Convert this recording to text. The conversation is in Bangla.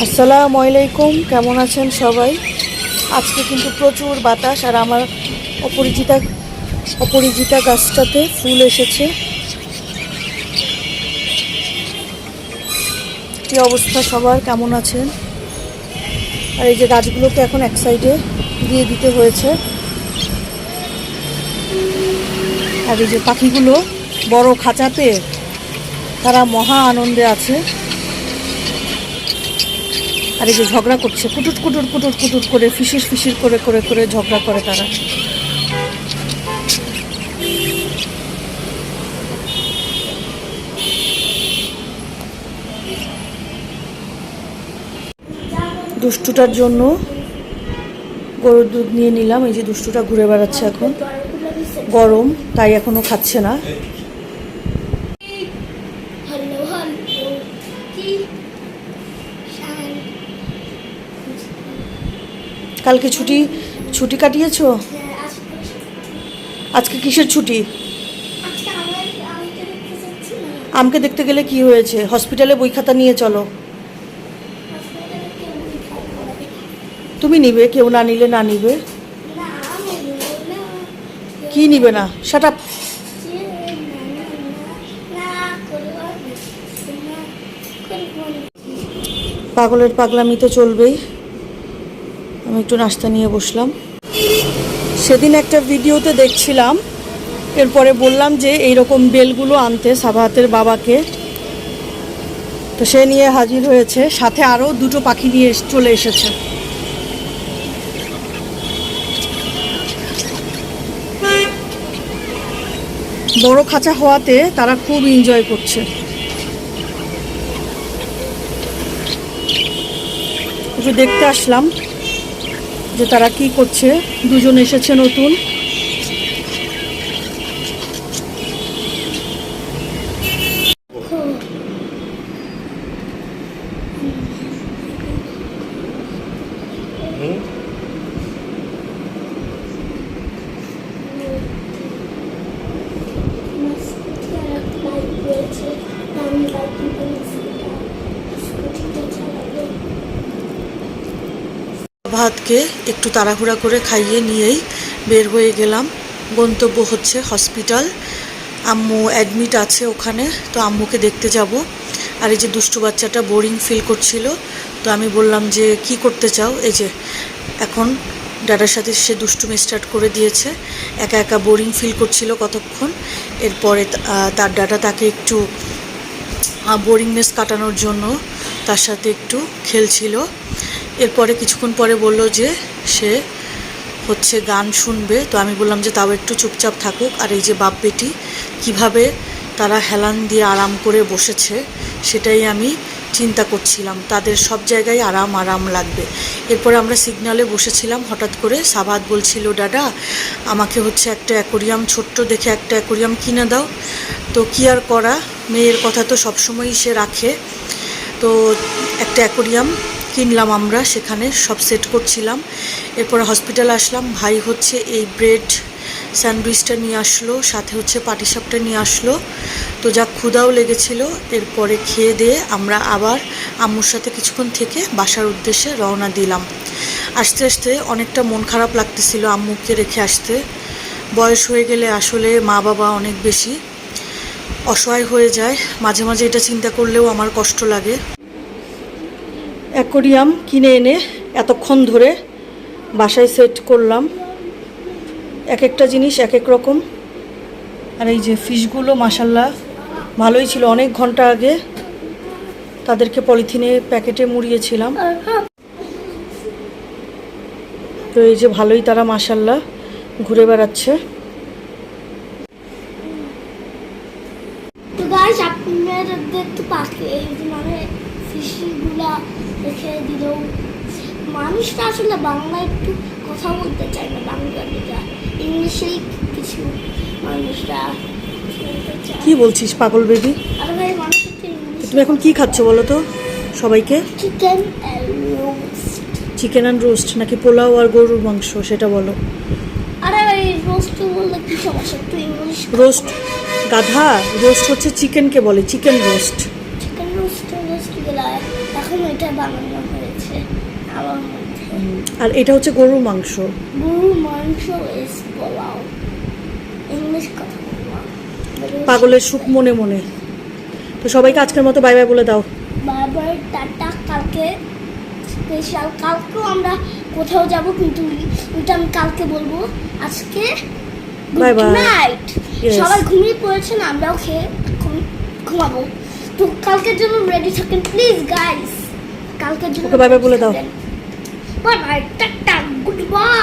আসসালামু আলাইকুম, কেমন আছেন সবাই? আজকে কিন্তু প্রচুর বাতাস আর আমার অপরিচিতা গাছটাতে ফুল এসেছে। কী অবস্থা সবার, কেমন আছেন? আর এই যে গাছগুলোকে এখন এক সাইডে দিয়ে দিতে হয়েছে। আর এই যে পাখিগুলো বড় খাঁচা পেয়ে তারা মহা আনন্দে আছে। আর এই যে ঝগড়া করছে, কুটুট কুটুর কুটুর কুটুর করে, ফিসির ফিসির করে করে করে ঝগড়া করে তারা। দুষ্টুটার জন্য গরুর দুধ নিয়ে নিলাম। এই যে দুষ্টুটা ঘুরে বেড়াচ্ছে, এখন গরম তাই এখনো খাচ্ছে না। কালকে ছুটি কাটিয়েছো? আজকে কিসের ছুটি? আমকে দেখতে গেলে কি হয়েছে? হসপিটালে বই খাতা নিয়ে চলো। তুমি নিবে, কেউ না নিলে না নিবে। কি নিবে না? Shut up. পাগলের পাগলামি তো চলবেই। আমি একটু নাস্তা নিয়ে বসলাম। সেদিন একটা ভিডিওতে দেখছিলাম, এরপরে বললাম যে এইরকম বেলগুলো আনতে সাবাহাতের বাবাকে, তো সে নিয়ে হাজির হয়েছে, সাথে আরও দুটো পাখি নিয়ে চলে এসেছে। বড় খাঁচা হওয়াতে তারা খুব এনজয় করছে। একটু দেখতে আসলাম যে তারা কি করছে। দুজন এসেছে নতুন। ভাতকে একটু তাড়াহুড়া করে খাইয়ে নিয়েই বের হয়ে গেলাম। গন্তব্য হচ্ছে হসপিটাল। আম্মু অ্যাডমিট আছে ওখানে, তো আম্মুকে দেখতে যাব। আর এই যে দুষ্টু বাচ্চাটা বোরিং ফিল করছিল, তো আমি বললাম যে কি করতে চাও? এই যে এখন ডাডার সাথে সে দুষ্টুমি স্টার্ট করে দিয়েছে। একা একা বোরিং ফিল করছিল কতক্ষণ। এরপরে তার ডাডা তাকে একটু বোরিংনেস কাটানোর জন্য তার সাথে একটু খেলছিল। এরপরে কিছুক্ষণ পরে বলল যে সে হচ্ছে গান শুনবে, তো আমি বললাম যে তাও একটু চুপচাপ থাকুক। আর এই যে বাপ বেটি কিভাবে তারা হেলান দিয়ে আরাম করে বসেছে, সেটাই আমি চিন্তা করছিলাম। তাদের সব জায়গায় আরাম আরাম লাগবে। এরপরে আমরা সিগন্যালে বসেছিলাম, হঠাৎ করে সাবাত বলছিল, ডাডা আমাকে হচ্ছে একটা অ্যাকোরিয়াম, ছোট্ট দেখে একটা অ্যাকোরিয়াম কিনে দাও। তো কী আর করা, মেয়ের কথা তো সবসময়ই সে রাখে। তো একটা অ্যাকোরিয়াম কিনলাম আমরা, সেখানে সব সেট করছিলাম। এরপরে হসপিটালে আসলাম। ভাই হচ্ছে এই ব্রেড স্যান্ডউইচটা নিয়ে আসলো, সাথে হচ্ছে পাটিসাপটা নিয়ে আসলো। তো যা ক্ষুধাও লেগেছিল। এরপরে খেয়ে দিয়ে আমরা আবার আম্মুর সাথে কিছুক্ষণ থেকে বাসার উদ্দেশ্যে রওনা দিলাম। আস্তে আস্তে অনেকটা মন খারাপ লাগতেছিল আম্মুকে রেখে আসতে। বয়স হয়ে গেলে আসলে মা বাবা অনেক বেশি অসহায় হয়ে যায়। মাঝে মাঝে এটা চিন্তা করলেও আমার কষ্ট লাগে। অ্যাকোরিয়াম কিনে এনে এতক্ষণ ধরে বাসায় সেট করলাম। এক একটা জিনিস এক এক রকম। আর এই যে ফিশগুলো মাশাল্লাহ ভালোই ছিল। অনেক ঘন্টা আগে তাদেরকে পলিথিনে প্যাকেটে মুড়িয়েছিলাম। তো এই যে ভালোই তারা মাশাল্লাহ ঘুরে বেড়াচ্ছে। তো গাইস আপনারা দেখতে পাচ্ছেন এই যে মানে ফিশগুলা রেখে দিল। মানুষটা আসলে বাংলা একটু কথা বলতে চায় না, বাংলাটা ইংলিশেই কিছু মানুষরা। কি বলছিস পাগল বেবি? আরে ভাই মানুষ তুমি এখন কি খাচ্ছ বলো তো সবাইকে? Chicken and roast. Chicken and roast নাকি পোলাও আর গরুর মাংস, সেটা বলো। আরে ভাই রোস্ট বললে কি সমস্যা? একটু ইংলিশ। রোস্ট গাধা, রোস্ট হচ্ছে চিকেনকে বলে, চিকেন রোস্ট। চিকেন রোস্ট গেলায় এখন এটা বানানো হয়েছে আমার মধ্যে। আর এটা হচ্ছে গরুর মাংস। গরুর মাংস ইজ পোলাও। ইংলিশ কথা বললাম। পাগলের সুখ মনে মনে। তো সবাইকে আজকের মতো বাই বাই বলে দাও। বারবার টাটা। কালকে স্পেশাল, কালকেও আমরা কোথাও যাব, কিন্তু ওইটা আমি কালকে বলবো। আজকে Bye bye. নাইট। Yes. সবাই ঘুমিয়ে পড়েছেন, আমরাও খেয়ে এখন ঘুমাবো। তো কালকের জন্য রেডি থাকেন প্লিজ গাইস। কালকের জন্য Okay, bye bye বলে দাও। Bye bye tata, good bye.